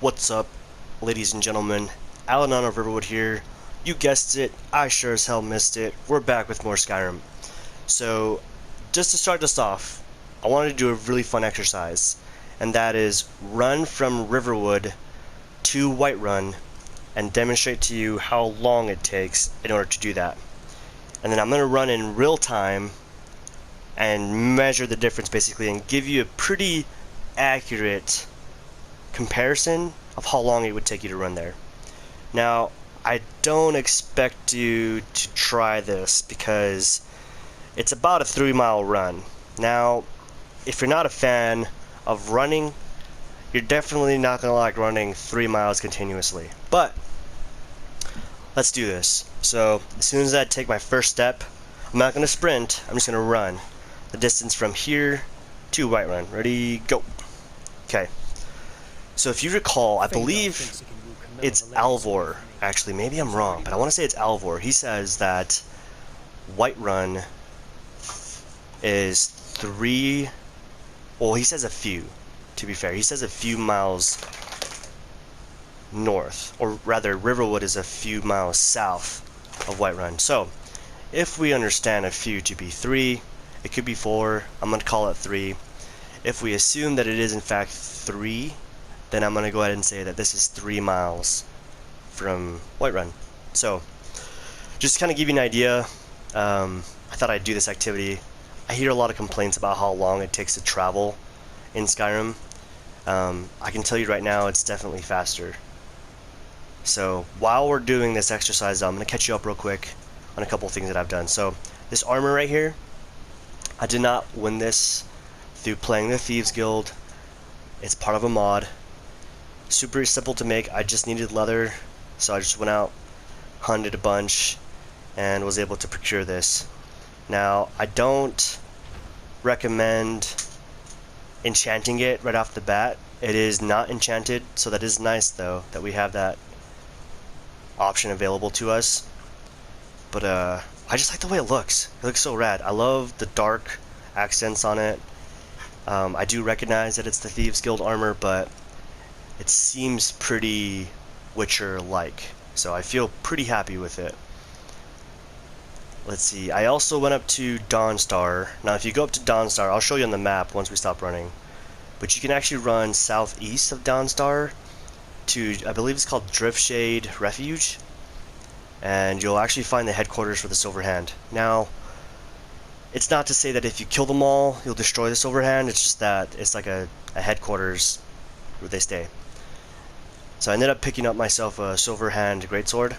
What's up, ladies and gentlemen? Alanon of Riverwood here. You guessed it, I sure as hell missed it. We're back with more Skyrim. So, just to start this off, I wanted to do a really fun exercise, and that is run from Riverwood to Whiterun and demonstrate to you how long it takes in order to do that. And then I'm going to run in real time and measure the difference basically and give you a pretty accurate comparison of how long it would take you to run there. Now, I don't expect you to try this because it's about a 3-mile run. Now, if you're not a fan of running, you're definitely not going to like running 3 miles continuously. But, let's do this. So, as soon as I take my first step, I'm not going to sprint, I'm just going to run the distance from here to Whiterun. Ready, go. Okay. So if you recall, I believe it's Alvor, actually, maybe I'm wrong, but I want to say it's Alvor. He says that Whiterun is he says a few, to be fair. He says a few miles north, or rather, Riverwood is a few miles south of Whiterun. So, if we understand a few to be 3, it could be 4, I'm going to call it 3. If we assume that it is in fact 3, then I'm going to go ahead and say that this is 3 miles from Whiterun. So, just to kind of give you an idea, I thought I'd do this activity. I hear a lot of complaints about how long it takes to travel in Skyrim. I can tell you right now, it's definitely faster. So, while we're doing this exercise, I'm going to catch you up real quick on a couple things that I've done. So, this armor right here, I did not win this through playing the Thieves Guild. It's part of a mod. Super simple to make. I just needed leather, so I just went out, hunted a bunch, and was able to procure this. Now, I don't recommend enchanting it right off the bat. It is not enchanted, so that is nice though, that we have that option available to us. But I just like the way it looks. It looks so rad. I love the dark accents on it. I do recognize that it's the Thieves Guild armor, but it seems pretty Witcher-like, so I feel pretty happy with it. Let's see, I also went up to Dawnstar. Now if you go up to Dawnstar, I'll show you on the map once we stop running, but you can actually run southeast of Dawnstar to, I believe it's called Driftshade Refuge, and you'll actually find the headquarters for the Silver Hand. Now, it's not to say that if you kill them all, you'll destroy the Silver Hand, it's just that it's like a headquarters where they stay. So I ended up picking up myself a Silver Hand Greatsword.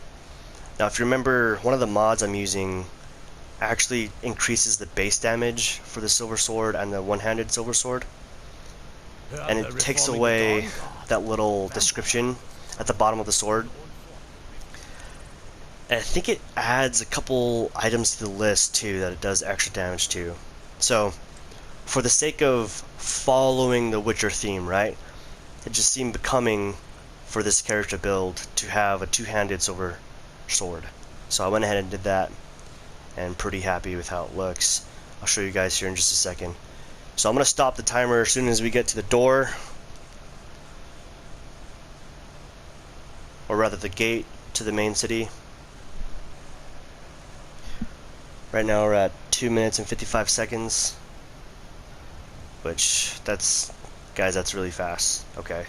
Now if you remember, one of the mods I'm using actually increases the base damage for the Silver Sword and the one-handed Silver Sword. And it takes away that little description at the bottom of the sword. And I think it adds a couple items to the list too that it does extra damage to. So, for the sake of following the Witcher theme, right? It just seemed becoming for this character build to have a two-handed silver sword. So I went ahead and did that, and pretty happy with how it looks. I'll show you guys here in just a second. So I'm going to stop the timer as soon as we get to the door, or rather the gate to the main city. Right now we're at 2 minutes and 55 seconds, which guys, that's really fast. Okay.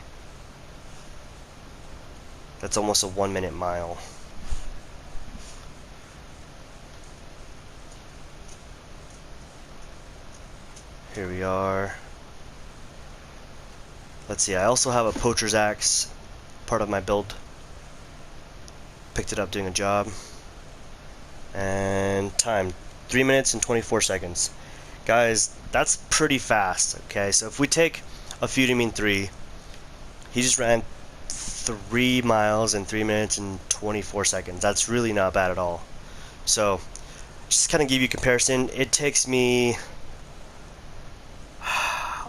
That's almost a 1-minute mile. Here we are. Let's see, I also have a Poacher's Axe, part of my build. Picked it up doing a job. And time, 3 minutes and 24 seconds. Guys, that's pretty fast, okay? So if we take a few to mean 3, he just ran 3 miles in 3 minutes and 24 seconds. That's really not bad at all. So, just kind of give you a comparison. It takes me...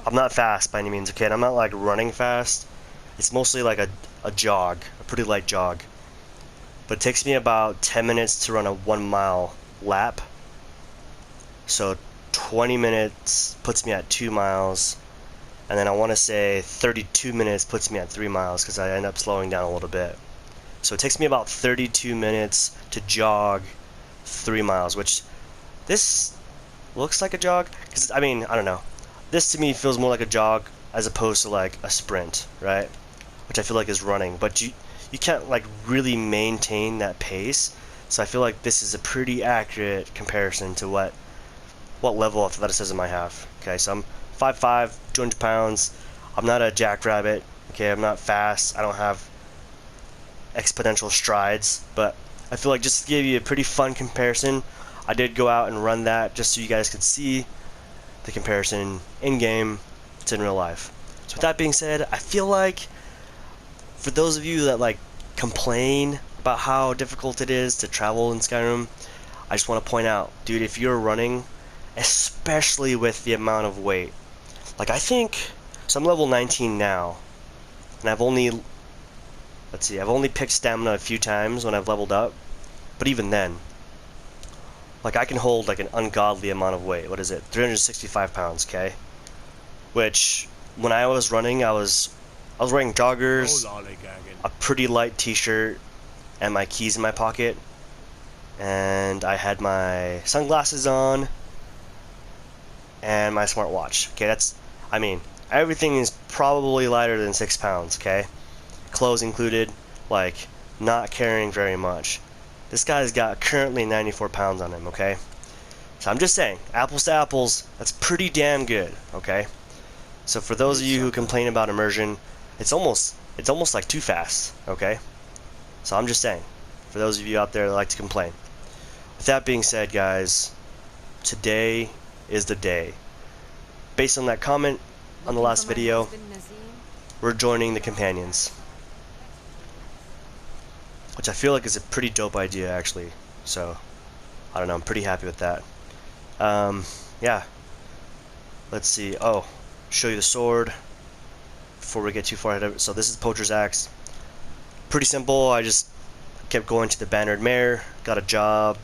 I'm not fast by any means, okay? And I'm not like running fast. It's mostly like a jog, a pretty light jog. But it takes me about 10 minutes to run a 1-mile lap. So 20 minutes puts me at 2 miles. and then I want to say 32 minutes puts me at 3 miles because I end up slowing down a little bit. So it takes me about 32 minutes to jog 3 miles, which this looks like a jog, because I mean, I don't know. This to me feels more like a jog as opposed to like a sprint, right? Which I feel like is running, but you can't like really maintain that pace. So I feel like this is a pretty accurate comparison to what level of athleticism I have. Okay, so I'm 5'5", 200 pounds. I'm not a jackrabbit. Okay, I'm not fast. I don't have exponential strides, but I feel like just to give you a pretty fun comparison, I did go out and run that just so you guys could see the comparison in game to in real life. So with that being said, I feel like for those of you that like complain about how difficult it is to travel in Skyrim, I just want to point out, dude, if you're running, especially with the amount of weight, like I think, so I'm level 19 now, and I've only, let's see, I've only picked stamina a few times when I've leveled up, but even then, like I can hold like an ungodly amount of weight. What is it? 365 pounds, okay? Which, when I was running, I was wearing joggers, a pretty light t-shirt, and my keys in my pocket, and I had my sunglasses on, and my smartwatch. Okay, that's, I mean, everything is probably lighter than 6 pounds, okay? Clothes included, like, not carrying very much. This guy's got currently 94 pounds on him, okay? So I'm just saying, apples to apples, that's pretty damn good, okay? So for those of you who complain about immersion, it's almost like too fast, okay? So I'm just saying, for those of you out there that like to complain. With that being said, guys, today is the day. Based on that comment on the last video, we're joining the companions. Which I feel like is a pretty dope idea, actually. So, I don't know, I'm pretty happy with that. Yeah. Let's see. Oh, show you the sword before we get too far ahead of it. So this is Poacher's axe. Pretty simple. I just kept going to the bannered mare, got a job,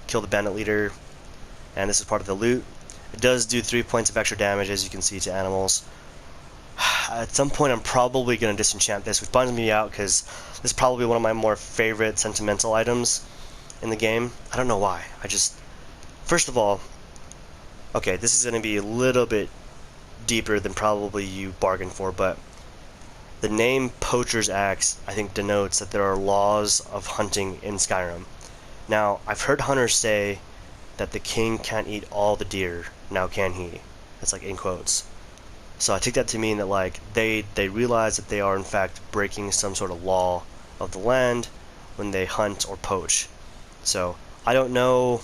killed the bandit leader, and this is part of the loot. It does do 3 points of extra damage, as you can see, to animals. At some point I'm probably going to disenchant this, which bums me out because this is probably one of my more favorite sentimental items in the game. I don't know why. First of all, okay, this is going to be a little bit deeper than probably you bargained for, but the name Poacher's Axe, I think, denotes that there are laws of hunting in Skyrim. Now, I've heard hunters say that the king can't eat all the deer, now can he? That's like in quotes. So I take that to mean that like they realize that they are in fact breaking some sort of law of the land when they hunt or poach. So I don't know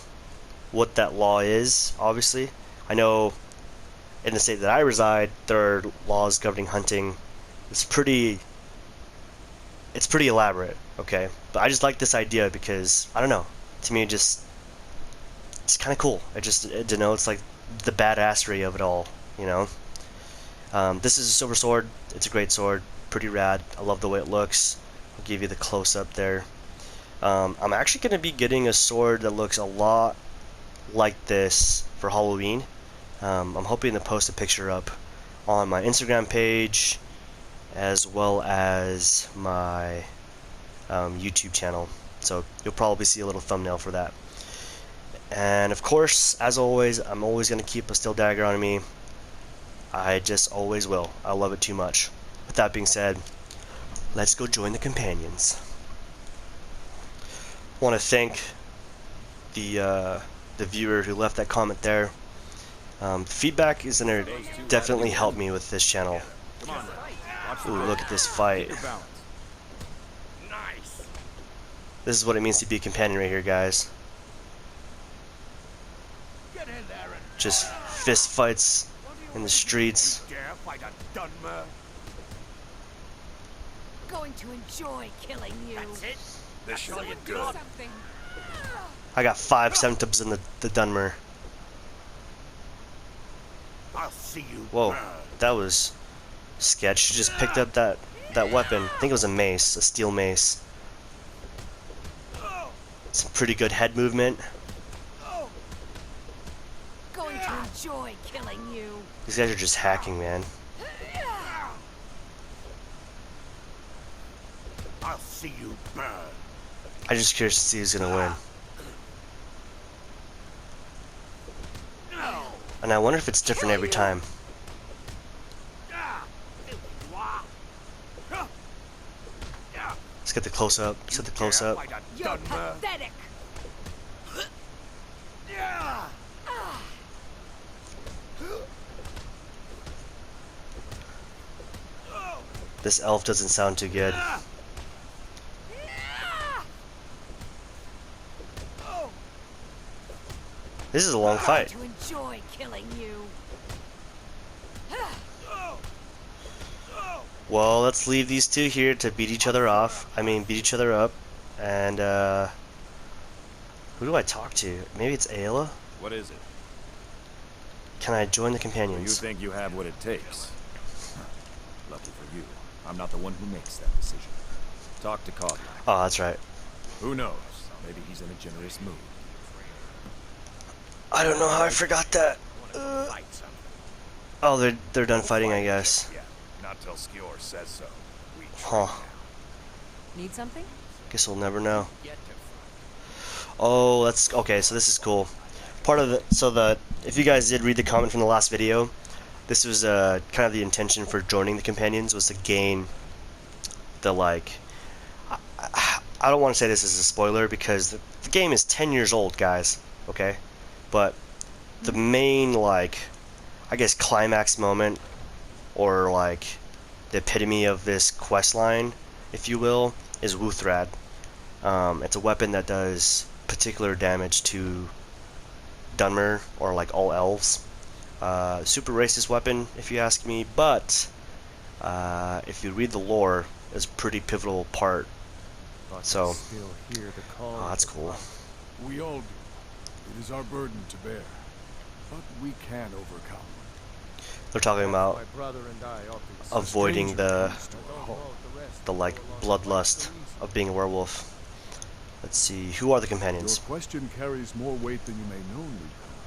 what that law is, obviously. I know in the state that I reside, there are laws governing hunting. It's pretty elaborate, okay? But I just like this idea because, I don't know, to me it's kind of cool. It denotes like the badassery of it all, you know? This is a silver sword. It's a great sword, pretty rad. I love the way it looks. I'll give you the close-up there. I'm actually going to be getting a sword that looks a lot like this for Halloween. I'm hoping to post a picture up on my Instagram page as well as my YouTube channel. So you'll probably see a little thumbnail for that. And of course, as always, I'm always going to keep a steel dagger on me. I just always will. I love it too much. With that being said, let's go join the companions. I want to thank the viewer who left that comment there. Feedback is going to definitely help me with this channel. Ooh, look at this fight. This is what it means to be a companion right here, guys. Just fist fights in the streets. Going to enjoy killing you. That's it. This should be good. I got 5 centums in the Dunmer. I'll see you. Whoa, that was sketch. She just picked up that weapon. I think it was a mace, a steel mace. Some pretty good head movement. Going to enjoy killing you. These guys are just hacking, man. I'll see you burn. I'm just curious to see who's gonna win. No. And I wonder if it's different every time. Let's get the close up. Let's get the close up. Like a You're gunmer. pathetic. This elf doesn't sound too good. This is a long fight. To enjoy killing you. Well, let's leave these two here to beat each other off. I mean, beat each other up. And, who do I talk to? Maybe it's Ayla? What is it? Can I join the You companions? think you have what it takes? Lucky for you, I'm not the one who makes that decision. Talk to Coglan. Oh, that's right. Who knows? Maybe he's in a generous mood. I don't know how I forgot that. Fight something. Oh, they're done fighting, I guess. Yeah, not till Skjor says so. We Huh. Need something? Guess we'll never know. get to fight. Oh, that's okay. So this is cool. Part of the if you guys did read the comment from the last video, this was kind of the intention for joining the companions was to gain the like. I don't want to say this is a spoiler because the game is 10 years old, guys. Okay, but the main like, I guess climax moment, or like the epitome of this quest line, if you will, is Wuthrad. It's a weapon that does particular damage to Dunmer, or like all elves. Super racist weapon, if you ask me, but if you read the lore, it's a pretty pivotal part. So, oh, that's cool. We all do. It is our burden to bear, but we can overcome. They're talking about My brother and I often avoiding the the like bloodlust of being a werewolf. Let's see, who are the Your companions? question carries more weight than you may know, newcomer.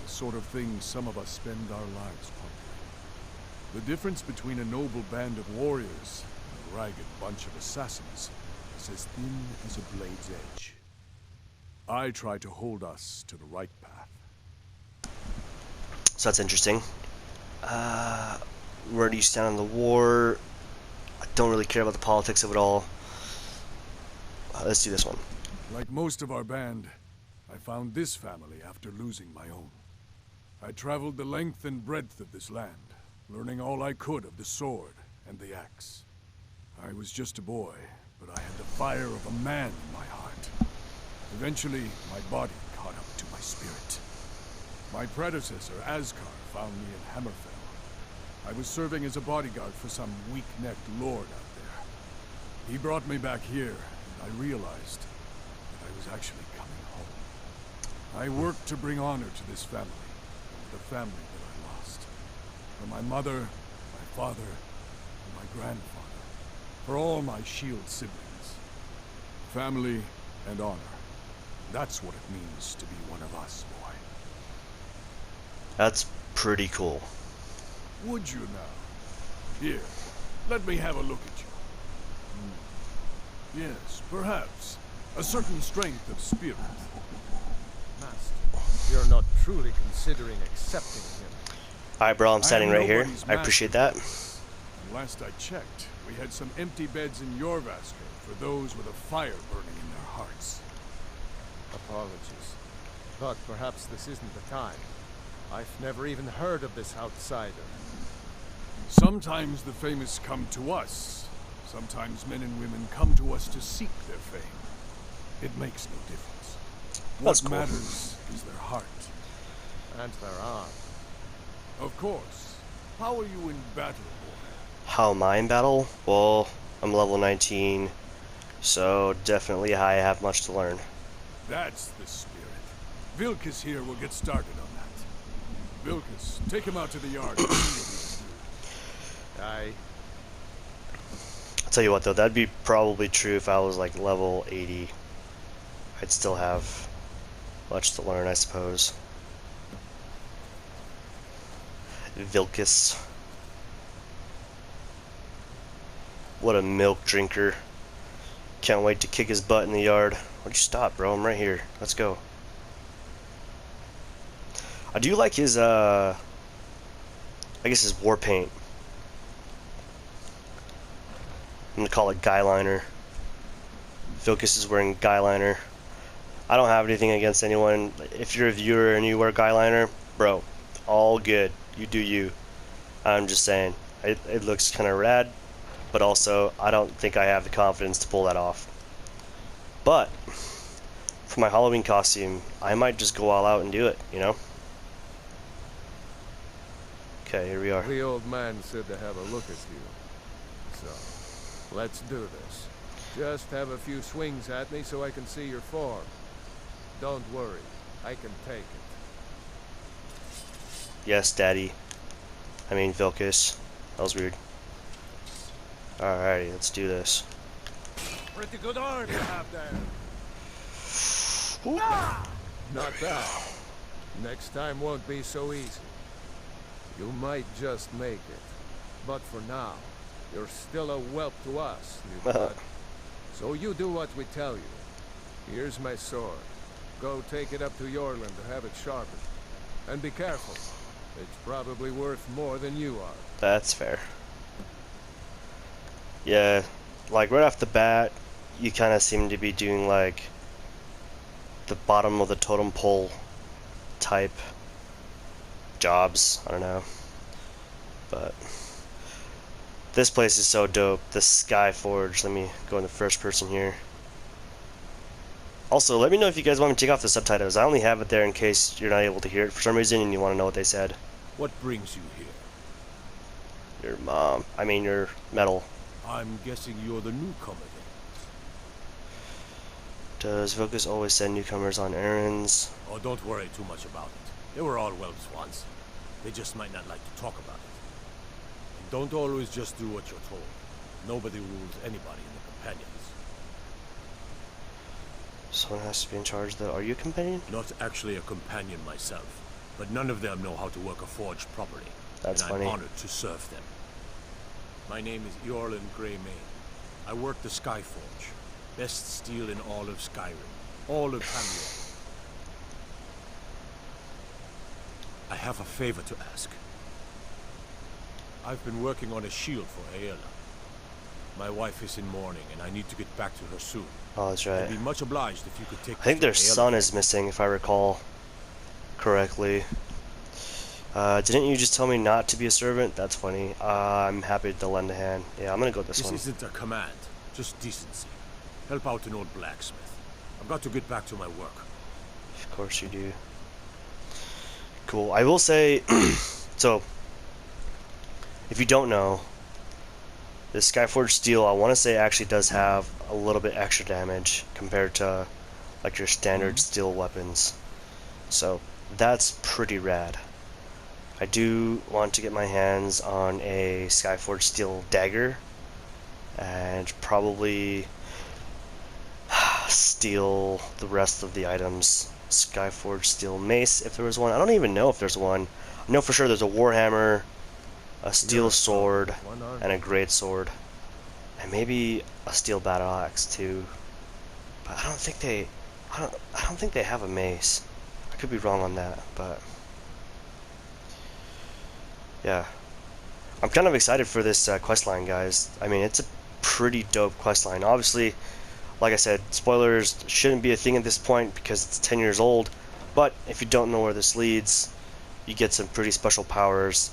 The sort of thing some of us spend our lives pondering. The difference between a noble band of warriors and a ragged bunch of assassins is as thin as a blade's edge. I try to hold us to the right path. So that's interesting. Where do you stand on the war? I don't really care about the politics of it all. Let's do this one. Like most of our band, I found this family after losing my own. I traveled the length and breadth of this land, learning all I could of the sword and the axe. I was just a boy, but I had the fire of a man in my heart. Eventually, my body caught up to my spirit. My predecessor, Ascar, found me in Hammerfell. I was serving as a bodyguard for some weak-necked lord out there. He brought me back here, and I realized that I was actually coming home. I worked to bring honor to this family, the family that I lost. For my mother, my father, and my grandfather. For all my shield siblings. Family and honor. That's what it means to be one of us, boy. That's pretty cool. Would you now? Here, let me have a look at you. Yes, perhaps. A certain strength of spirit. Master, you're not truly considering accepting him. Alright, bro, I'm standing am right here. nobody's I appreciate that. And last I checked, we had some empty beds in Jorvaskr for those with a fire burning in their hearts. Apologies. But perhaps this isn't the time. I've never even heard of this outsider. Sometimes the famous come to us. Sometimes men and women come to us to seek their fame. It makes no difference. That's What cool. matters is their heart. And there are. Of course. How are you in battle, boy? How am I in battle? Well, I'm level 19, so definitely I have much to learn. That's the spirit. Vilkas here will get started on that. Vilkas, take him out to the yard. And see what I... I'll tell you what though, that'd be probably true if I was like level 80. I'd still have much to learn, I suppose. Vilkas. What a milk drinker. Can't wait to kick his butt in the yard. Why'd you stop, bro? I'm right here. Let's go. I do like his, I guess his war paint. I'm gonna call it guy liner. Vilcus is wearing guy liner. I don't have anything against anyone. If you're a viewer and you wear guy liner, bro, all good. You do you. I'm just saying, it looks kind of rad, but also I don't think I have the confidence to pull that off. But for my Halloween costume, I might just go all out and do it, you know? Okay, here we are. The old man said to have a look at you. So, let's do this. Just have a few swings at me so I can see your form. Don't worry, I can take it. Yes, Daddy. I mean, Vilcus. That was weird. Alrighty, let's do this. Pretty good arm you have there. Not bad. Next time won't be so easy. You might just make it. But for now, you're still a whelp to us, new blood. So you do what we tell you. Here's my sword. Go take it up to Yorland to have it sharpened. And be careful. It's probably worth more than you are. That's fair. Yeah, like right off the bat, you kind of seem to be doing like the bottom of the totem pole type jobs. I don't know. But this place is so dope. The Sky Forge. Let me go in the first person here. Also, let me know if you guys want me to take off the subtitles. I only have it there in case you're not able to hear it for some reason and you want to know what they said. What brings you here? Your mom. I mean, your metal. I'm guessing you're the newcomer then. Does Vilcus always send newcomers on errands? Oh, don't worry too much about it. They were all whelps once. They just might not like to talk about it. And don't always just do what you're told. Nobody rules anybody in the companions. Someone has to be in charge though. Are you a companion? Not actually a companion myself, but none of them know how to work a forge properly. That's and funny. I'm honored to serve them. My name is Yorland Greymane. I work the Sky Forge. Best steel in all of Skyrim. All of Tamriel. I have a favor to ask. I've been working on a shield for Aela. My wife is in mourning, and I need to get back to her soon. Oh, that's I'd right. be much obliged if you could take I think this their to Aela. son is missing, if I recall correctly. Didn't you just tell me not to be a servant? That's funny. I'm happy to lend a hand. Yeah, I'm gonna go with this one. This isn't a command, just decency. Help out an old blacksmith. I've got to get back to my work. Of course you do. Cool. I will say, so, if you don't know, the Skyforged steel, I want to say, actually does have a little bit extra damage compared to, like, your standard steel weapons. So, that's pretty rad. I do want to get my hands on a Skyforged steel dagger, and probably steal the rest of the items. Skyforged steel mace, if there was one. I don't even know if there's one. I know for sure there's a warhammer, a steel sword, and a greatsword, and maybe a steel battle axe too. But I don't think they, I don't think they have a mace. I could be wrong on that, but yeah, I'm kind of excited for this questline, guys. I mean, it's a pretty dope questline. Obviously, like I said, spoilers shouldn't be a thing at this point because it's 10 years old, but if you don't know where this leads, you get some pretty special powers.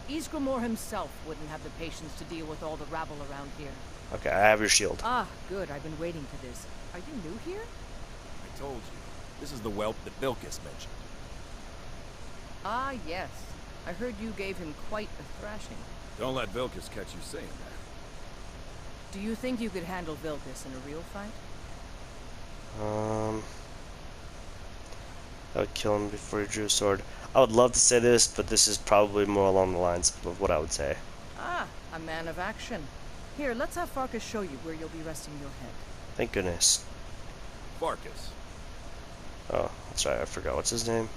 Ysgramor himself wouldn't have the patience to deal with all the rabble around here. Okay, I have your shield. Ah, good. I've been waiting for this. Are you new here? I told you. This is the whelp that Vilcus mentioned. Ah, yes. I heard you gave him quite a thrashing. Don't let Vilcus catch you saying that. Do you think you could handle Vilcus in a real fight? I would kill him before he drew a sword. I would love to say this, but this is probably more along the lines of what I would say. Ah, a man of action. Here, let's have Farkas show you where you'll be resting your head. Thank goodness. Farkas, Oh, that's right, I forgot. What's his name?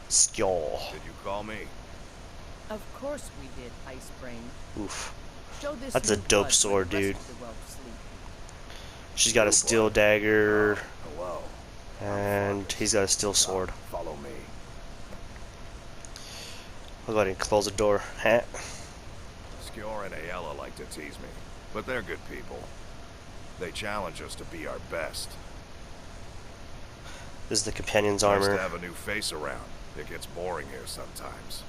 Skjold. did you call me? Of course we did, Icebrain. Oof. Show this That's a new dope blood sword, where the dude. rest of the whelps sleep. She's got a steel dagger, Hello. and he's got a steel sword. Follow me. I'll go ahead and close the door. Heh. Skjor and Ayala like to tease me, but they're good people. They challenge us to be our best. This is the companion's Nice armor. to have a new face around. It gets boring here sometimes.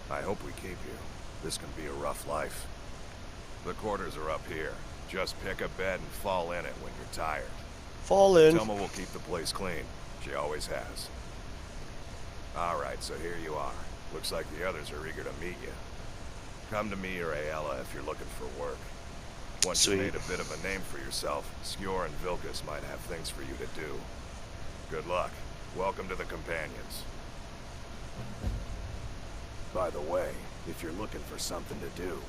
I hope we keep you. This can be a rough life. The quarters are up here. Just pick a bed and fall in it when you're tired. Fall in. Selma will keep the place clean. She always has. Alright, so here you are. Looks like the others are eager to meet you. Come to me or Ayala if you're looking for work. Once Sweet. you've made a bit of a name for yourself, Skjor and Vilkas might have things for you to do. Good luck. Welcome to the Companions. By the way, if you're looking for something to do,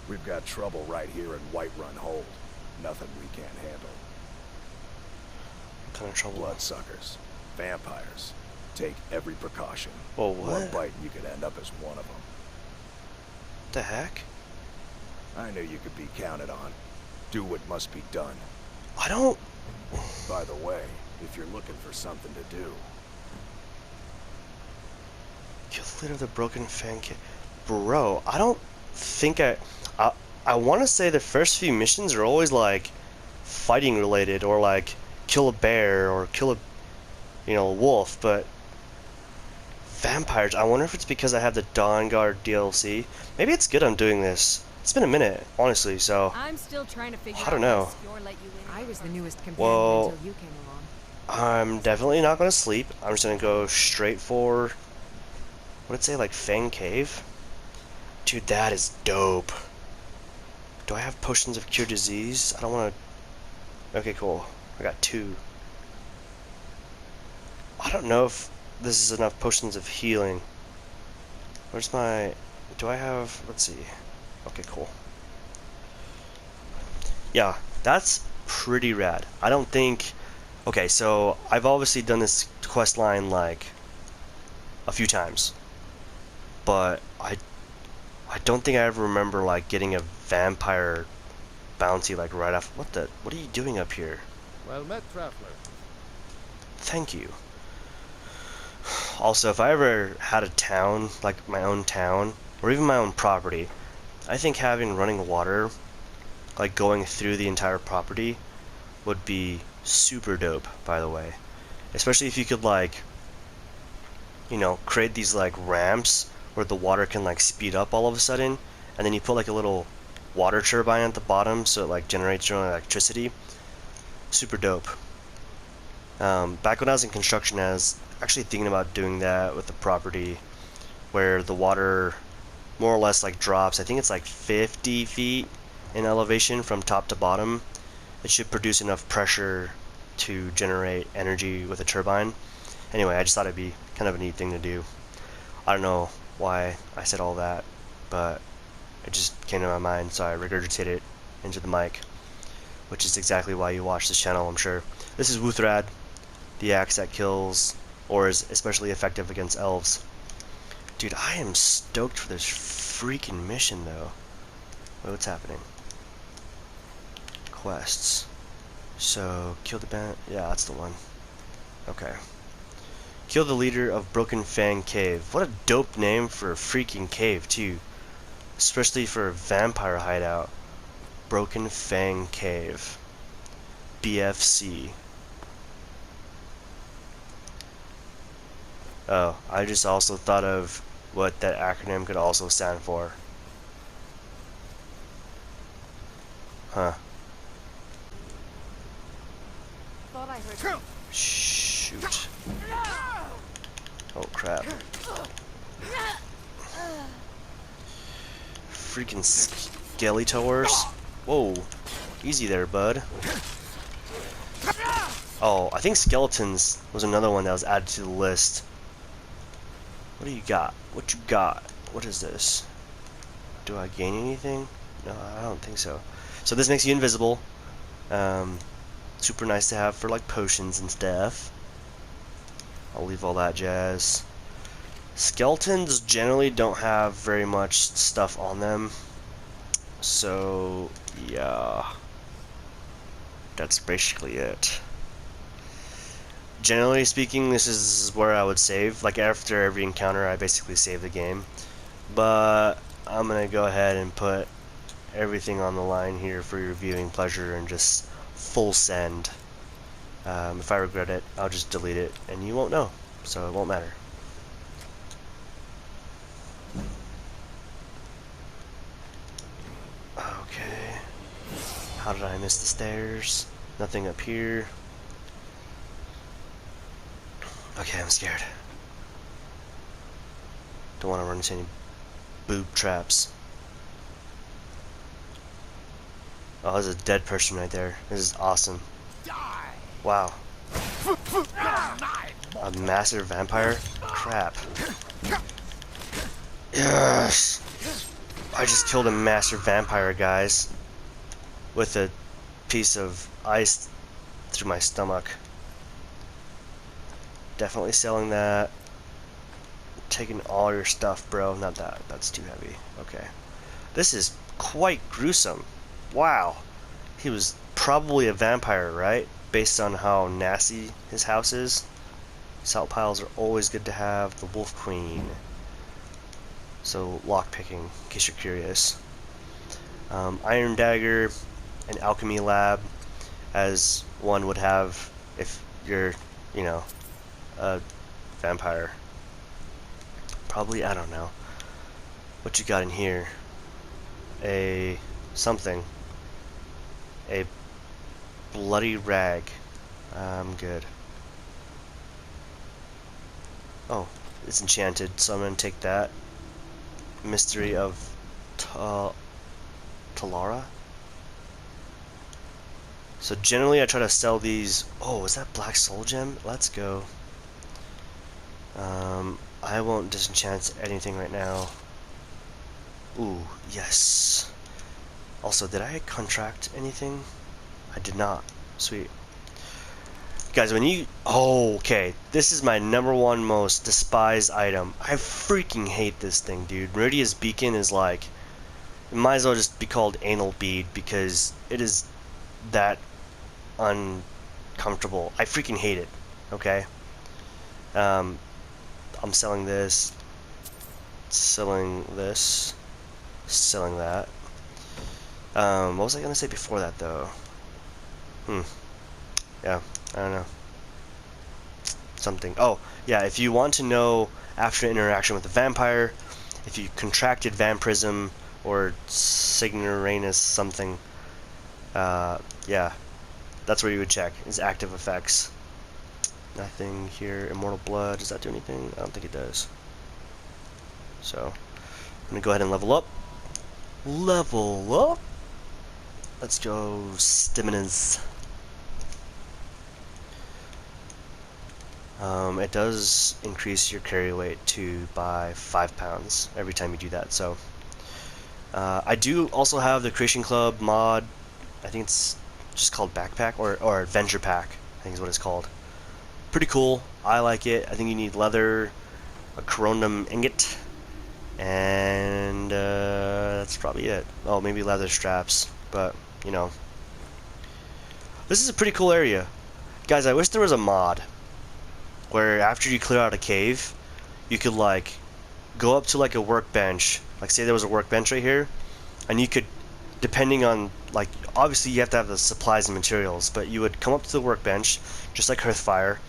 we've got trouble right here in Whiterun Hold. Nothing we can't handle. What kind of trouble? Bloodsuckers. Vampires. Take every precaution. Whoa, One what? bite and you could end up as one of them. What the heck? I knew you could be counted on. Do what must be done. I don't... By the way, if you're looking for something to do, Kill the leader of the Broken Fang Cave. Bro, I don't think I want to say the first few missions are always like fighting related, or like kill a bear or kill a wolf, but vampires, I wonder if it's because I have the Dawn Guard DLC. Maybe it's good I'm doing this. It's been a minute, honestly, so I'm still trying to figure I don't out know. why Skjor let you in. I was the newest companion Well, until you came along. I'm definitely not going to sleep. I'm just going to go straight for, what did it say, like Fang Cave? Dude, that is dope. Do I have potions of cure disease? I don't want to... Okay, cool. I got 2. I don't know if this is enough potions of healing. Where's my... Do I have... Let's see. Okay, cool. Yeah, that's pretty rad. I don't think... Okay, so I've obviously done this quest line like a few times, but I don't think I ever remember like getting a vampire bounty like right after. What are you doing up here? Well met, traveler. Thank you. Also, if I ever had a town, like my own town, or even my own property, I think having running water, like going through the entire property, would be super dope, by the way. Especially if you could, like, create these, like, ramps where the water can, like, speed up all of a sudden, and then you put, like, a little water turbine at the bottom so it, like, generates your own electricity. Super dope. Back when I was in construction, I was actually thinking about doing that with the property where the water more or less, like, drops. I think it's, like, 50 feet in elevation from top to bottom. It should produce enough pressure to generate energy with a turbine. Anyway, I just thought it'd be kind of a neat thing to do. I don't know why I said all that, but it just came to my mind, so I regurgitated it into the mic, which is exactly why you watch this channel, I'm sure. This is Wuuthrad, the axe that kills, or is especially effective against elves. Dude, I am stoked for this freaking mission, though. Wait, what's happening? Quests. So, kill the band. Yeah, that's the one. Okay. Kill the leader of Broken Fang Cave. What a dope name for a freaking cave, too. Especially for a vampire hideout. Broken Fang Cave. BFC. Oh, I just also thought of what that acronym could also stand for. Huh. Thought I heard. Shoot. Oh crap. Freaking Skeletors. Whoa. Easy there, bud. Oh, I think skeletons was another one that was added to the list. What do you got? What you got? What is this? Do I gain anything? No, I don't think so. So this makes you invisible. Super nice to have for like potions and stuff. I'll leave all that jazz. Skeletons generally don't have very much stuff on them. So, yeah. that's basically it. Generally speaking, this is where I would save. Like after every encounter, I basically save the game. But I'm gonna go ahead and put everything on the line here for your viewing pleasure and just full send. If I regret it, I'll just delete it and you won't know, so it won't matter. Okay. How did I miss the stairs? Nothing up here. Okay, I'm scared. Don't want to run into any boob traps. Oh, there's a dead person right there. This is awesome. Wow. A massive vampire? Crap. Yes! I just killed a massive vampire, guys. With a piece of ice through my stomach. Definitely selling that. Taking all your stuff, bro. Not that. That's too heavy. Okay. This is quite gruesome. Wow. He was probably a vampire, right? Based on how nasty his house is. Salt piles are always good to have. The Wolf Queen. So, lockpicking, in case you're curious. Iron Dagger, an alchemy lab, as one would have if you're, you know, a vampire. Probably, I don't know. What you got in here? A something. A bloody rag. I'm good. Oh, it's enchanted, so I'm gonna take that. Mystery of Talara. So generally I try to sell these. Oh, is that Black Soul Gem? Let's go. I won't disenchant anything right now. Ooh, yes. Also, did I contract anything? I did not. Sweet. Guys, when you... Oh, okay. This is my #1 most despised item. I freaking hate this thing, dude. Meridia's Beacon is like... It might as well just be called Anal Bead because it is that uncomfortable. I freaking hate it. Okay? I'm selling this. Selling this. Selling that. What was I gonna say before that, though? Yeah, I don't know. Something. Oh, yeah, if you want to know after interaction with the vampire, if you contracted vampirism or Signoranus something, yeah, that's where you would check, is active effects. Nothing here. Immortal Blood, does that do anything? I don't think it does. So, I'm gonna go ahead and level up. Level up! Let's go Stiminas. It does increase your carry weight by 5 pounds every time you do that. So I do also have the Creation Club mod. I think it's just called Backpack or Adventure Pack, I think is what it's called. Pretty cool. I like it. I think you need leather, a corundum ingot, and that's probably it. Oh, maybe leather straps, but you know. This is a pretty cool area. Guys, I wish there was a mod where after you clear out a cave, you could like go up to like a workbench, like say there was a workbench right here, and you could, depending on, like, obviously you have to have the supplies and materials, but you would come up to the workbench, just like Hearthfire,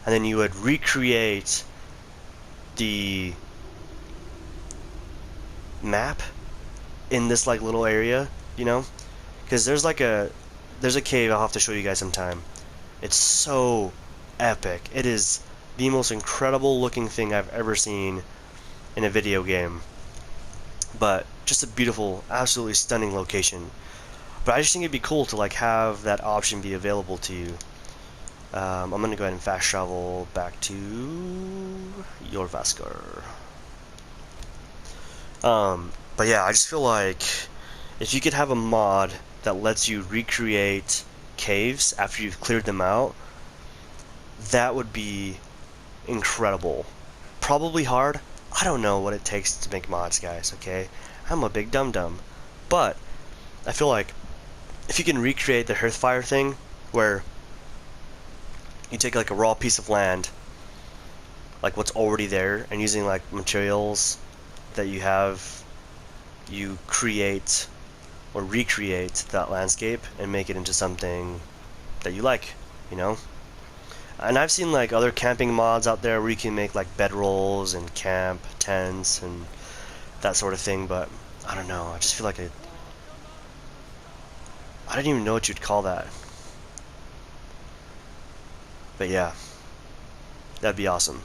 and then you would recreate the map in this like little area, you know, because there's a cave I'll have to show you guys sometime. It's so epic. It is the most incredible looking thing I've ever seen in a video game. But just a beautiful, absolutely stunning location. But I just think it'd be cool to like have that option be available to you. I'm gonna go ahead and fast travel back to Jorvaskar. But yeah, I just feel like if you could have a mod that lets you recreate caves after you've cleared them out, that would be incredible. Probably hard. I don't know what it takes to make mods, guys, okay? I'm a big dum-dum. But I feel like if you can recreate the Hearthfire thing where you take like a raw piece of land, like what's already there, and using like materials that you have, you create or recreate that landscape and make it into something that you like, you know? And I've seen like other camping mods out there where you can make like bedrolls and camp tents and that sort of thing, but I don't know, I just feel like I didn't even know what you'd call that. But yeah, that'd be awesome.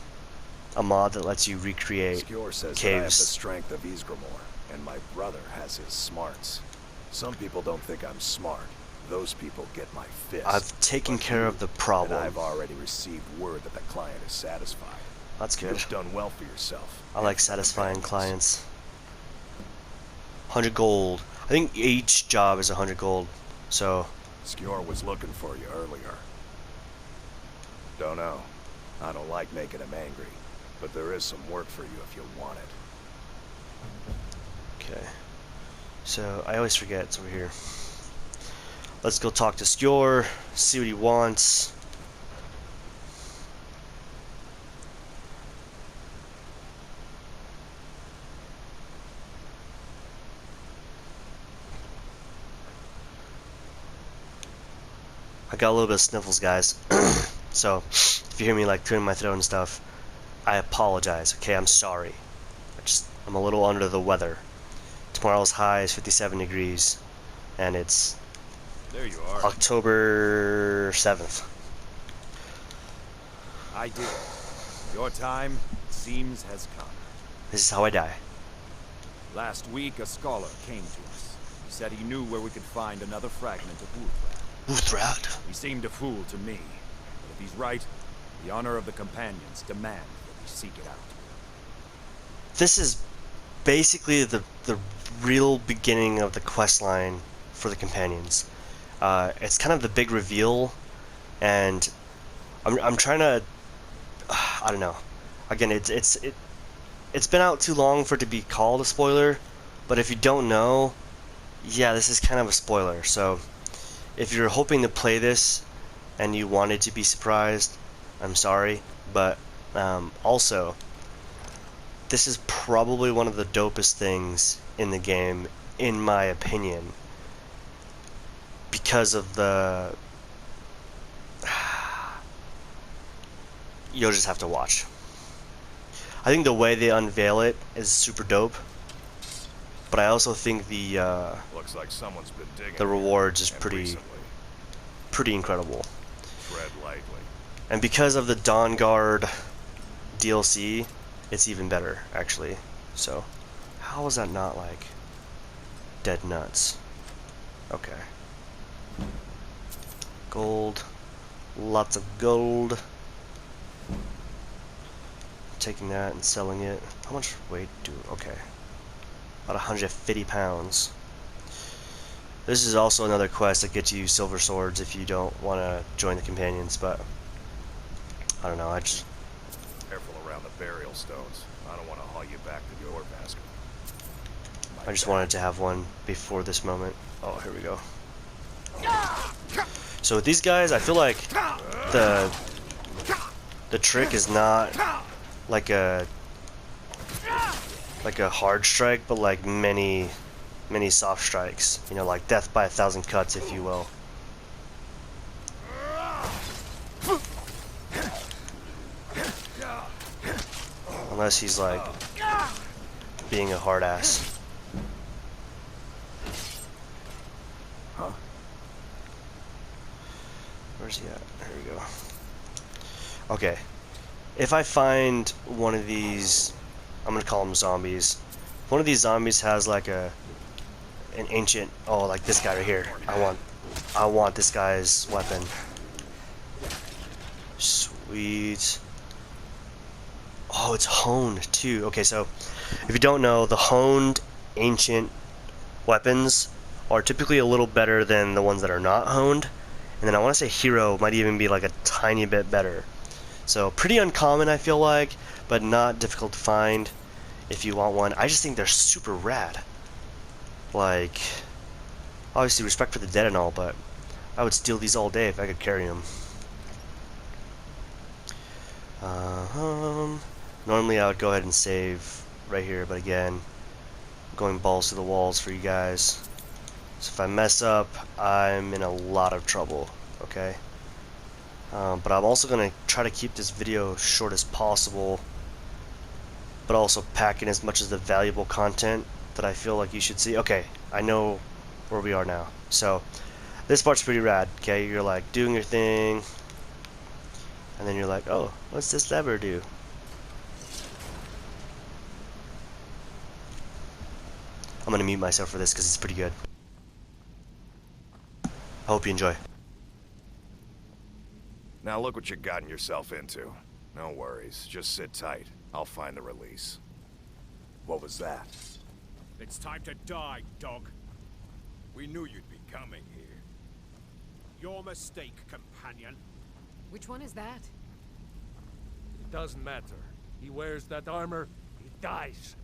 A mod that lets you recreate Skjor says caves. that I have the strength of Ysgramor, and my brother has his smarts. Some people don't think I'm smart. Those people get my fist. I've taken But care you, of the problem. And I've already received word that the client is satisfied. That's good. You've done well for yourself. I like satisfying clients. 100 gold. I think each job is 100 gold. So Skjor was looking for you earlier. Don't know. I don't like making him angry, but there is some work for you if you want it. okay. So I always forget it's over here. Let's go talk to Skjor, see what he wants. I got a little bit of sniffles, guys. So if you hear me like clearing my throat and stuff, I apologize. Okay, I'm sorry. I'm a little under the weather. Tomorrow's high is 57 degrees, and it's There you are. October 7th. I did. Your time, it seems, has come. This is how I die. Last week, a scholar came to us. He said he knew where we could find another fragment of Whiterun. Uthrat. He seemed a fool to me. But if he's right, the honor of the companions demand that we seek it out. This is basically the real beginning of the quest line for the companions. It's kind of the big reveal, and I'm trying to I don't know. Again, it's been out too long for it to be called a spoiler, but if you don't know, yeah, this is kind of a spoiler. So if you're hoping to play this and you wanted to be surprised, I'm sorry, but also this is probably one of the dopest things in the game, in my opinion, because of the... You'll just have to watch. I think the way they unveil it is super dope, but I also think the Looks like someone's been digging. the rewards is and pretty recently. incredible. Tread lightly. And because of the Dawn Guard DLC, it's even better, actually. So, how is that not like dead nuts? Okay. Gold. Lots of gold. Taking that and selling it. How much weight do... Okay. About 150 pounds. This is also another quest that gets you silver swords if you don't want to join the companions, but... I don't know, I just... Careful around the burial stones. I don't want to haul you back to your basket. I just wanted to have one before this moment. Oh, here we go. So with these guys, I feel like the trick is not like a hard strike, but like many soft strikes. You know, like death by 1,000 cuts, if you will. Unless he's like being a hard ass. Huh? Where's he at? There we go. Okay. If I find one of these, I'm gonna call them zombies. If one of these zombies has like an ancient, oh, like this guy right here. I want this guy's weapon. Sweet. Oh, it's honed too. Okay, so if you don't know, the honed ancient weapons are typically a little better than the ones that are not honed. And then I want to say hero might even be like a tiny bit better. So pretty uncommon, I feel like, but not difficult to find if you want one. I just think they're super rad. Like, obviously respect for the dead and all, but I would steal these all day if I could carry them. Normally I would go ahead and save right here, but again, I'm going balls to the walls for you guys. So if I mess up, I'm in a lot of trouble, okay? But I'm also going to try to keep this video short as possible, but also pack in as much of the valuable content that I feel like you should see. Okay, I know where we are now. So this part's pretty rad, okay? You're like doing your thing, and then you're like, oh, what's this lever do? I'm gonna mute myself for this because it's pretty good. I hope you enjoy. Now look what you've gotten yourself into. No worries, just sit tight. I'll find the release. What was that? It's time to die, dog. We knew you'd be coming here. Your mistake, companion. Which one is that? It doesn't matter. He wears that armor, he dies.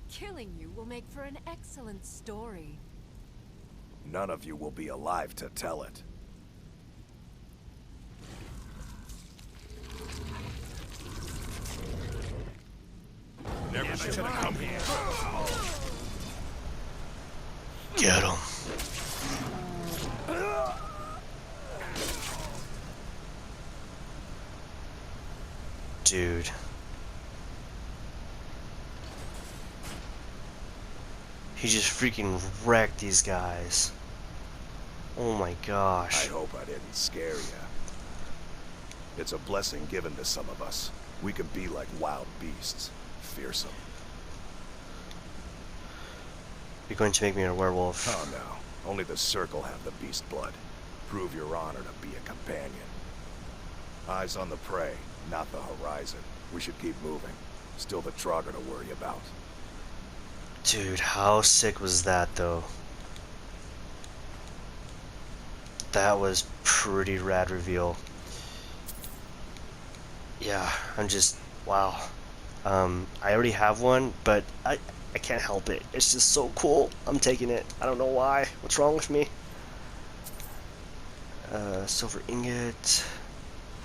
Killing you will make for an excellent story. None of you will be alive to tell it. Never should have come here. Get him. Dude. He just freaking wrecked these guys. Oh my gosh. I hope I didn't scare you. It's a blessing given to some of us. We can be like wild beasts. Fearsome. You're going to make me a werewolf. Oh no. Only the Circle have the beast blood. Prove your honor to be a companion. Eyes on the prey, not the horizon. We should keep moving. Still the Trogger to worry about. Dude, how sick was that though? That was pretty rad reveal. Yeah, I'm just, wow. I already have one, but I can't help it. It's just so cool. I'm taking it. I don't know why. What's wrong with me? Silver ingot.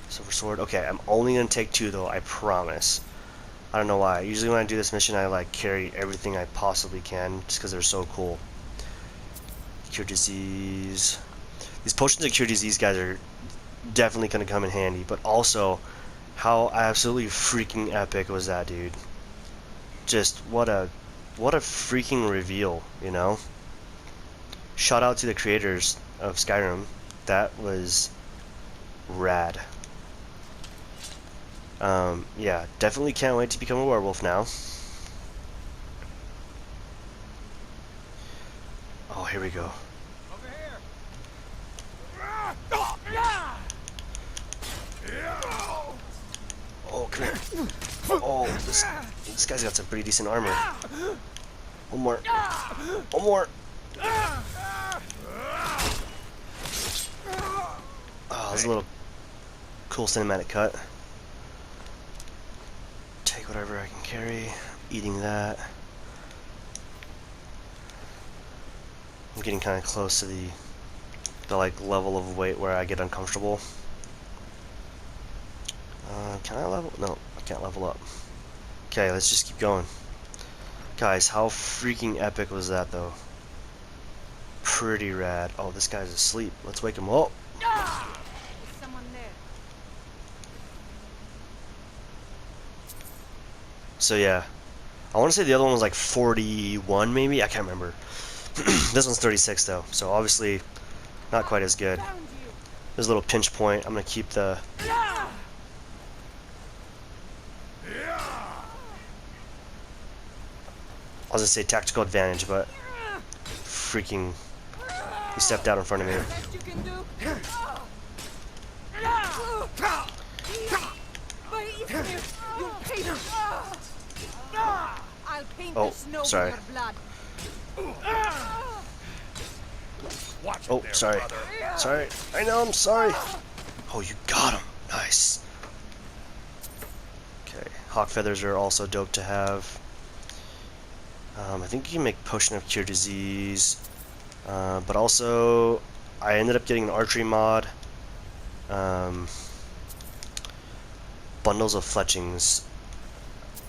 Silver sword. Okay, I'm only gonna take 2 though, I promise. I don't know why. Usually when I do this mission, I like carry everything I possibly can, just because they're so cool. Cure disease. These potions of cure disease guys are definitely gonna come in handy, but also, how absolutely freaking epic was that, dude? Just what a freaking reveal, you know? Shout out to the creators of Skyrim. That was rad. Yeah, definitely can't wait to become a werewolf now. Oh, here we go. Over here. Oh, come here. Oh, this guy's got some pretty decent armor. One more. One more. Oh, that's a little cool cinematic cut. Take whatever I can carry. Eating that. I'm getting kind of close to the like level of weight where I get uncomfortable. Can I level? No, I can't level up. Okay, let's just keep going. Guys, how freaking epic was that though? Pretty rad. Oh, this guy's asleep. Let's wake him up. There's someone there. So yeah, I want to say the other one was like 41 maybe? I can't remember. This one's 36 though, so obviously not quite as good. Found you. There's a little pinch point. I'm going to keep the... I was going to say tactical advantage, but freaking... He stepped out in front of me. Best you can do. You'll pay them. I'll paint Oh, the snow sorry. with your blood. Watch Oh, it there, sorry. brother. Sorry. I know, I'm sorry. Oh, you got him. Nice. Okay. Hawk feathers are also dope to have. I think you can make potion of cure disease. But also, I ended up getting an archery mod. Bundles of fletchings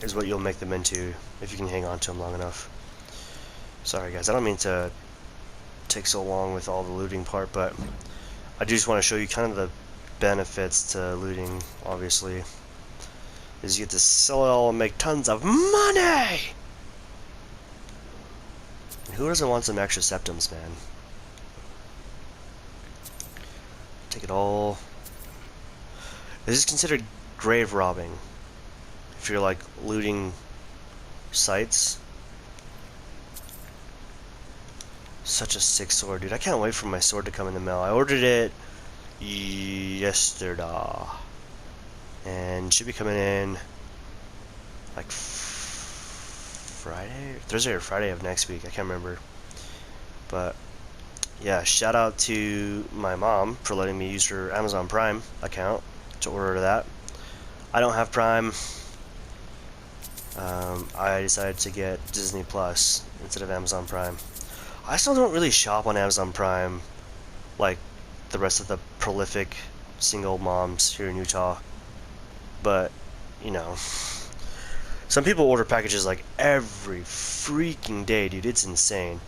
is what you'll make them into if you can hang on to them long enough. Sorry guys, I don't mean to take so long with all the looting part, but I do just want to show you kind of the benefits to looting, obviously. Is you get to sell it all and make tons of money! Who doesn't want some extra septums, man? Take it all. This is considered grave robbing. If you're like looting sites. Such a sick sword, dude. I can't wait for my sword to come in the mail. I ordered it yesterday. And it should be coming in like Friday? Thursday or Friday of next week. I can't remember. But yeah, shout out to my mom for letting me use her Amazon Prime account to order that. I don't have Prime. I decided to get Disney Plus instead of Amazon Prime. I still don't really shop on Amazon Prime like the rest of the prolific single moms here in Utah. But, you know, some people order packages like every freaking day, dude. It's insane.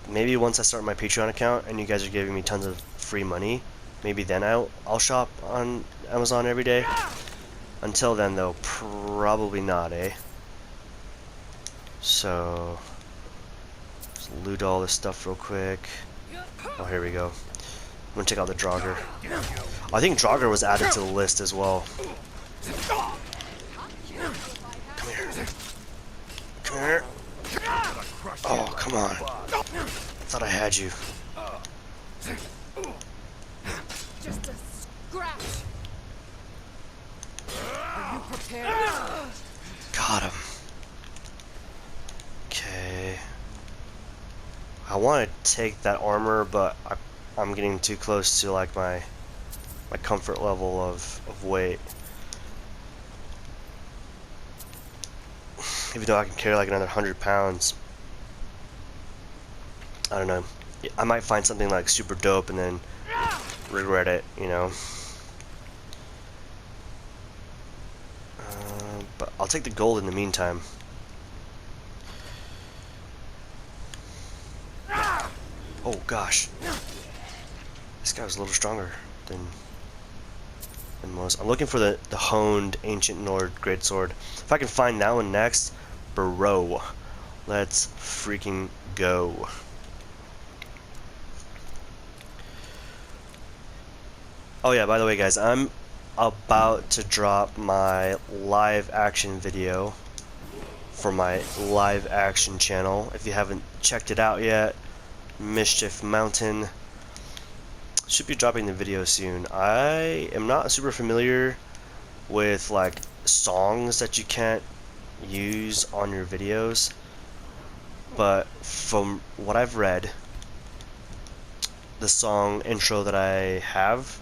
Maybe once I start my Patreon account and you guys are giving me tons of free money, maybe then I'll shop on Amazon every day. Until then, though, probably not, eh? So, let's loot all this stuff real quick. Oh, here we go. I'm gonna check out the Draugr. I think Draugr was added to the list as well. Come here. Come here. Oh, come on. I thought I had you. Just a scratch. Are you prepared? Got him. Okay. I want to take that armor, but I'm getting too close to like my comfort level of weight. Even though I can carry like another 100 pounds. I don't know. I might find something like super dope and then regret it, you know. But I'll take the gold in the meantime. Oh gosh. This guy was a little stronger than most. I'm looking for the honed ancient Nord Greatsword. If I can find that one next, bro, let's freaking go. Oh yeah, by the way guys, I'm about to drop my live action video for my live action channel. If you haven't checked it out yet, Mischief Mountain. Should be dropping the video soon. I am not super familiar with like songs that you can't use on your videos, but from what I've read, the song intro that I have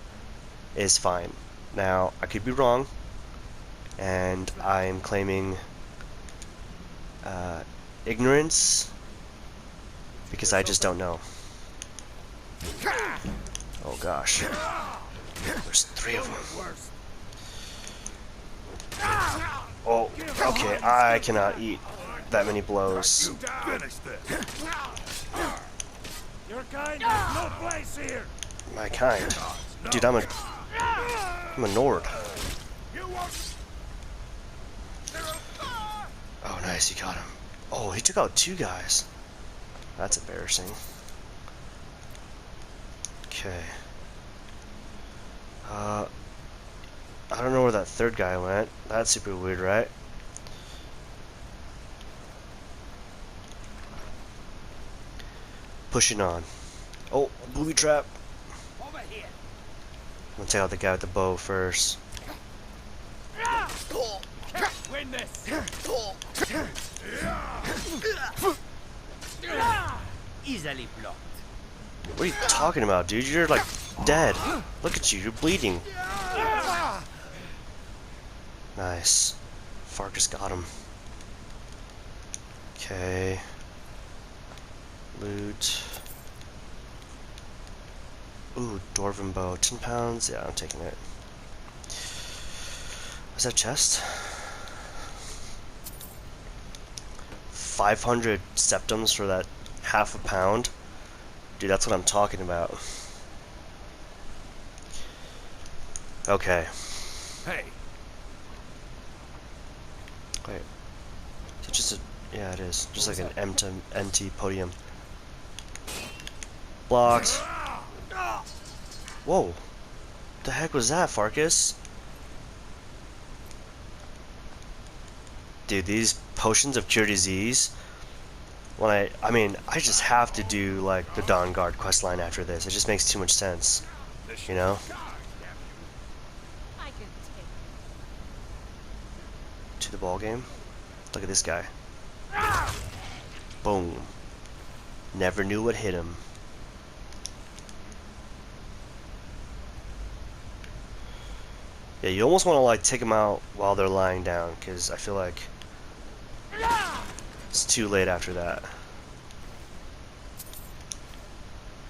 is fine. Now, I could be wrong, and I'm claiming ignorance because I just don't know. Oh gosh. There's 3 of them. Oh, okay, I cannot eat that many blows. Your kind has no place here. My kind? Dude, I'm a Nord. Oh, nice, he got him. Oh, he took out 2 guys. That's embarrassing. Okay. I don't know where that 3rd guy went. That's super weird, right? Pushing on. Oh, booby trap. Over here. I'm gonna take out the guy with the bow first. Win this. Easily blocked. What are you talking about, dude? You're like dead. Look at you, you're bleeding. Nice. Farkas got him. Okay. Loot. Ooh, dwarven bow, 10 pounds. Yeah, I'm taking it. What's that chest? 500 septums for that half a pound? Dude, that's what I'm talking about. Okay. Hey, Wait. Is it just a... Yeah, it is. Just like an empty podium. Blocked. Whoa. The heck was that, Farkas? Dude, these potions of cure disease... When I mean, I just have to do, like, the Dawn Guard questline after this. It just makes too much sense. You know? I can take To the ball game. Look at this guy. Boom. Never knew what hit him. Yeah, you almost want to like take them out while they're lying down, because I feel like it's too late after that.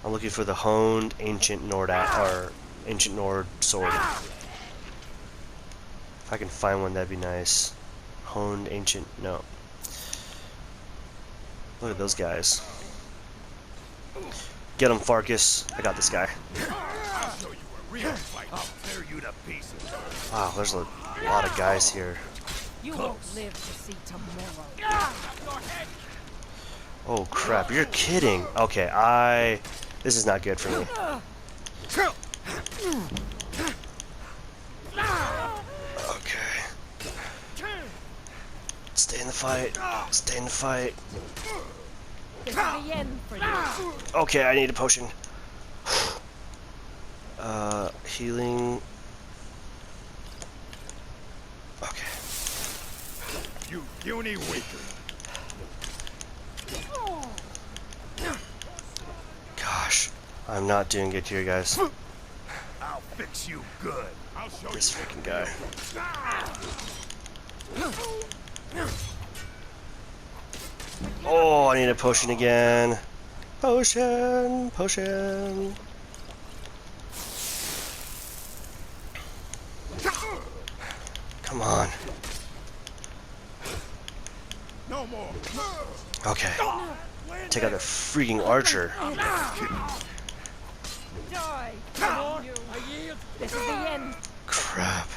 I'm looking for the honed ancient Nord sword. If I can find one, that'd be nice. Honed ancient, no. Look at those guys. Get him, Farkas. I got this guy. I'll show you a real fight. I'll tear you to pieces. Wow, there's a lot of guys here. you. You won't live to see tomorrow. Oh crap, you're kidding. Okay, this is not good for me. Okay. Stay in the fight. Stay in the fight. This is the end for you. Okay, I need a potion. Healing. Okay. You puny weakling. Gosh, I'm not doing good here, guys. I'll fix you good. I'll show This you. freaking guy. Oh, I need a potion again. Potion, potion. Come on. No more. Okay. Take out the freaking archer. Die. Come on, you. This is the end. Crap.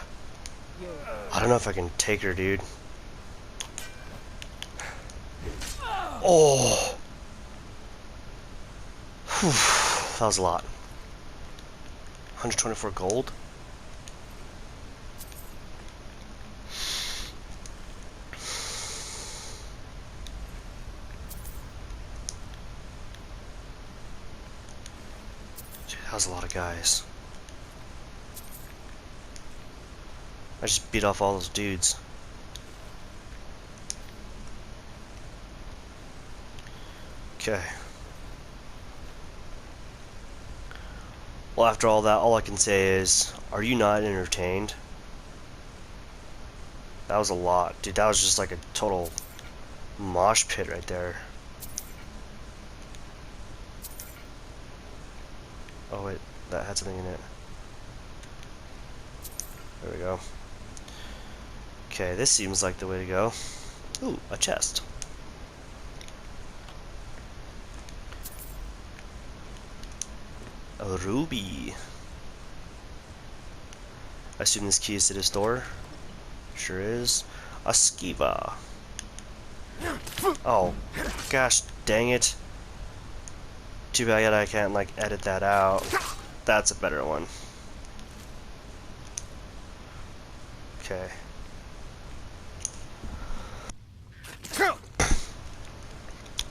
I don't know if I can take her, dude. Oh. Whew. That was a lot. 124 gold? Dude, that was a lot of guys. I just beat off all those dudes. Okay. Well, after all that, all I can say is, are you not entertained? That was a lot. Dude, that was just like a total mosh pit right there. Oh wait, that had something in it. There we go. Okay, this seems like the way to go. Ooh, a chest. A ruby. I assume this key is to this door. Sure is. A skiva. Oh, gosh dang it. Too bad I can't like edit that out. That's a better one. Okay.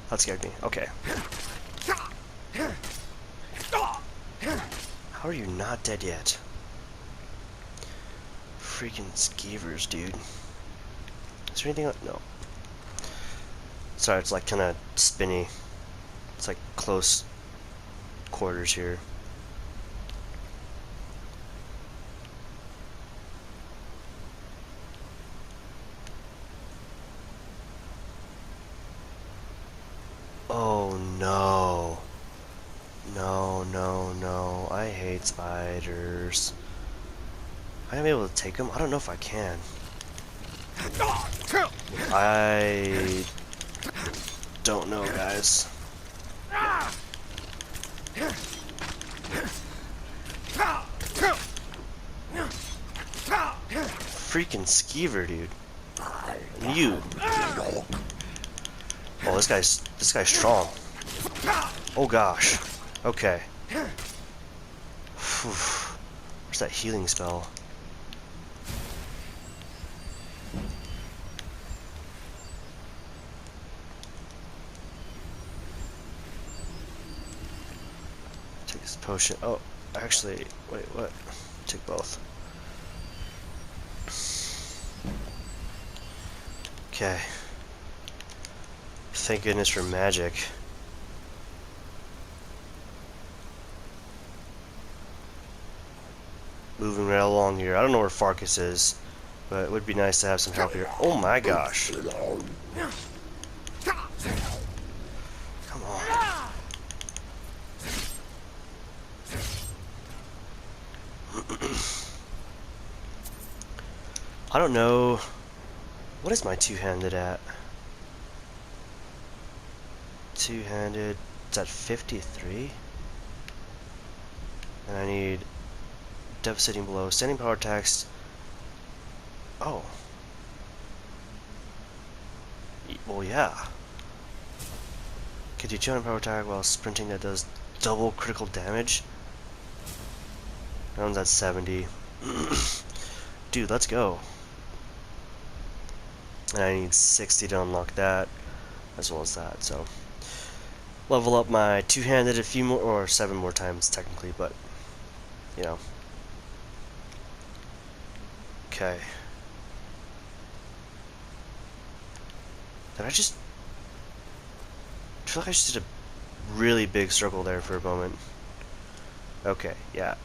That scared me. Okay. How are you not dead yet? Freaking skeevers, dude. Is there anything else? No. Sorry, it's like kind of spinny. It's like close quarters here. Oh no. No. No, no, no. I hate spiders. Am I gonna be able to take them? I don't know if I can. I don't know, guys. Freaking skeever, dude. And you. Oh, this guy's strong. Oh gosh. Okay. Whew. Where's that healing spell? Take this potion. Oh, actually, wait, what? Take both. Okay. Thank goodness for magic. Moving right along here. I don't know where Farkas is, but it would be nice to have some help here. Oh my gosh. Come on. I don't know. What is my two-handed at? Two-handed. It's at 53. And I need devastating blow, standing power attacks. Oh. Well, yeah. Could do 200 power attack while sprinting that does double critical damage. That one's at 70. Dude, let's go. And I need 60 to unlock that, as well as that, so. Level up my two-handed a few more, or 7 more times technically, but, you know. Okay. Did I just... I feel like I just did a really big circle there for a moment. Okay, yeah.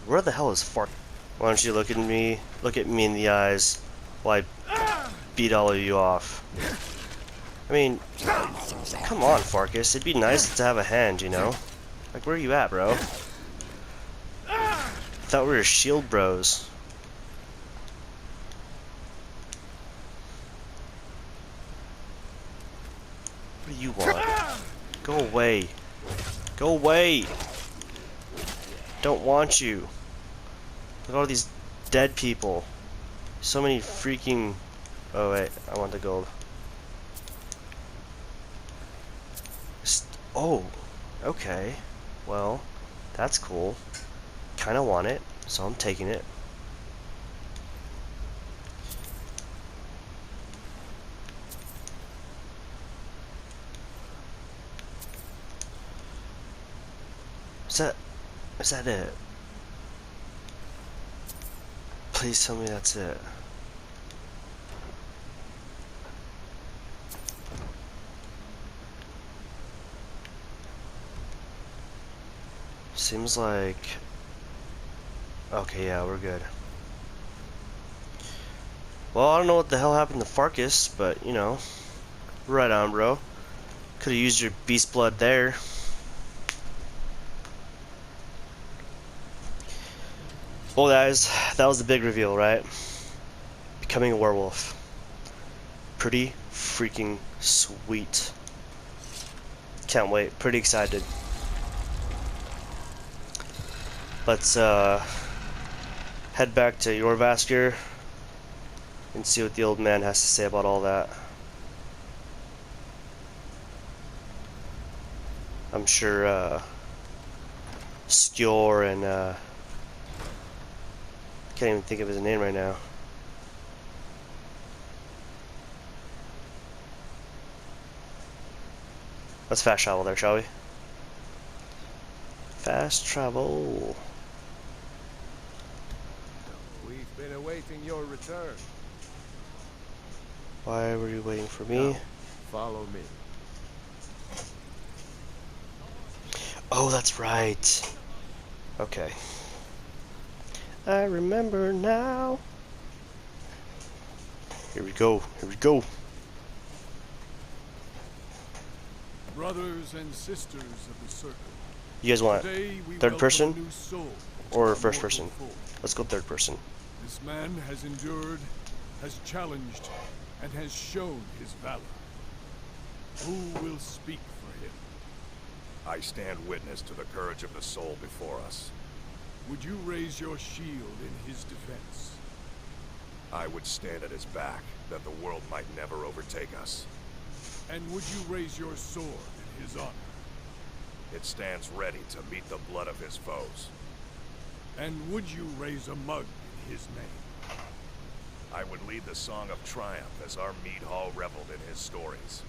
Where the hell is Fark? Why don't you look at me in the eyes while I beat all of you off? I mean, come on, Farkas. It'd be nice to have a hand, you know? Like, where are you at, bro? I thought we were shield bros. What do you want? Go away. Go away! Don't want you. Look at all these dead people. So many freaking... Oh wait, I want the gold. Oh, okay. Well, that's cool. Kinda want it, so I'm taking it. Is that it? Please tell me that's it. Seems like... Okay, yeah, we're good. Well, I don't know what the hell happened to Farkas, but, you know. Right on, bro. Could've used your beast blood there. Well, guys, that was the big reveal, right? Becoming a werewolf. Pretty freaking sweet. Can't wait. Pretty excited. Let's head back to Yorvaskir and see what the old man has to say about all that. I'm sure Skjor and can't even think of his name right now. Let's fast travel there, shall we? Fast travel. We've been awaiting your return. Why were you waiting for me? Now, follow me. Oh, that's right. Okay. I remember now. Here we go. Here we go. Brothers and sisters of the Circle, You guys want Today we third welcome a person new soul into or our first mortal person? fold. Let's go third person. This man has endured, has challenged, and has shown his valor. Who will speak for him? I stand witness to the courage of the soul before us. Would you raise your shield in his defense? I would stand at his back, that the world might never overtake us. And would you raise your sword in his honor? It stands ready to meet the blood of his foes. And would you raise a mug in his name? I would lead the song of triumph as our mead hall reveled in his stories.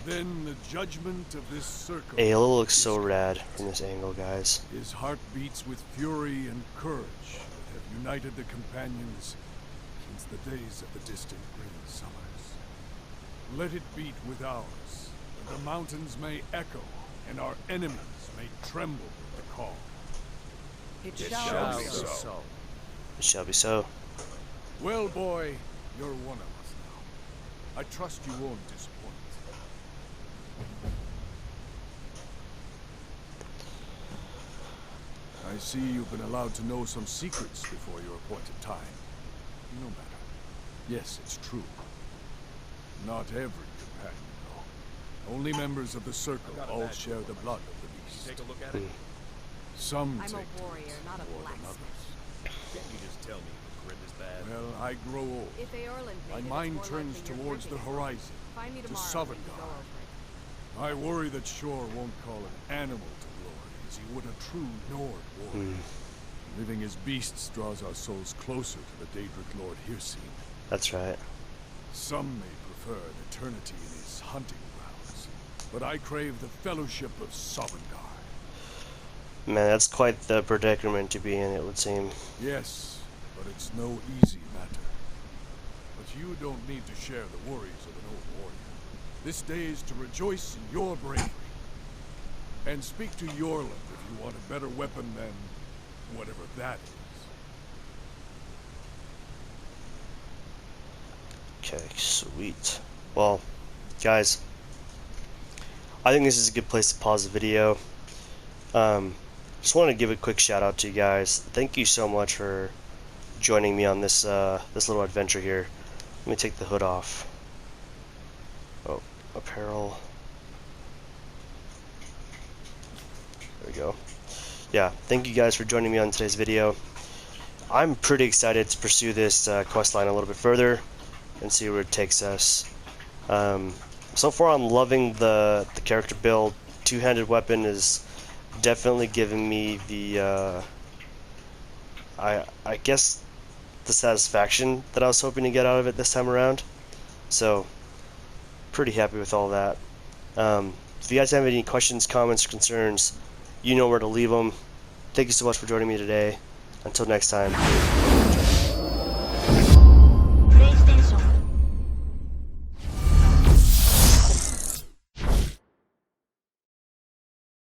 Then the judgment of this circle... Halo looks so rad from this angle, guys. His heart beats with fury and courage that have united the companions since the days of the distant green summers. Let it beat with ours, that the mountains may echo and our enemies may tremble at the call. It It shall shall be be so. so. It shall be so. Well, boy, you're one of us now. I trust you won't disappoint. I see you've been allowed to know some secrets before your appointed time. No matter. Yes, it's true. Not every companion, though. Only members of the Circle all share the blood of the beast. Take a look at it. Some I'm take a warrior, not a more than blacksmith. others. Can't you just tell me the grim is bad? Well, I grow old. If Eorland My made it, mind it's more turns likely you're towards the drinking. horizon, Find me to tomorrow. We can go Sovngarde. over it. I worry that Shor won't call an animal to glory as he would a true Nord warrior. Living as beasts draws our souls closer to the Daedric Lord Hircine. That's right. Some may prefer an eternity in his hunting grounds, but I crave the fellowship of Sovngarde. Man, that's quite the predicament to be in, it would seem. Yes, but it's no easy matter. But you don't need to share the worries of an old warrior. This day is to rejoice in your bravery. And speak to Eorland if you want a better weapon than whatever that is. Okay, sweet. Well, guys, I think this is a good place to pause the video. Just want to give a quick shout out to you guys. Thank you so much for joining me on this this little adventure here. Let me take the hood off. Oh, apparel. There we go. Yeah, thank you guys for joining me on today's video. I'm pretty excited to pursue this quest line a little bit further and see where it takes us. So far I'm loving the character build. Two-handed weapon is definitely giving me the I guess the satisfaction that I was hoping to get out of it this time around. So pretty happy with all that. If you guys have any questions, comments, or concerns, you know where to leave them. Thank you so much for joining me today. Until next time.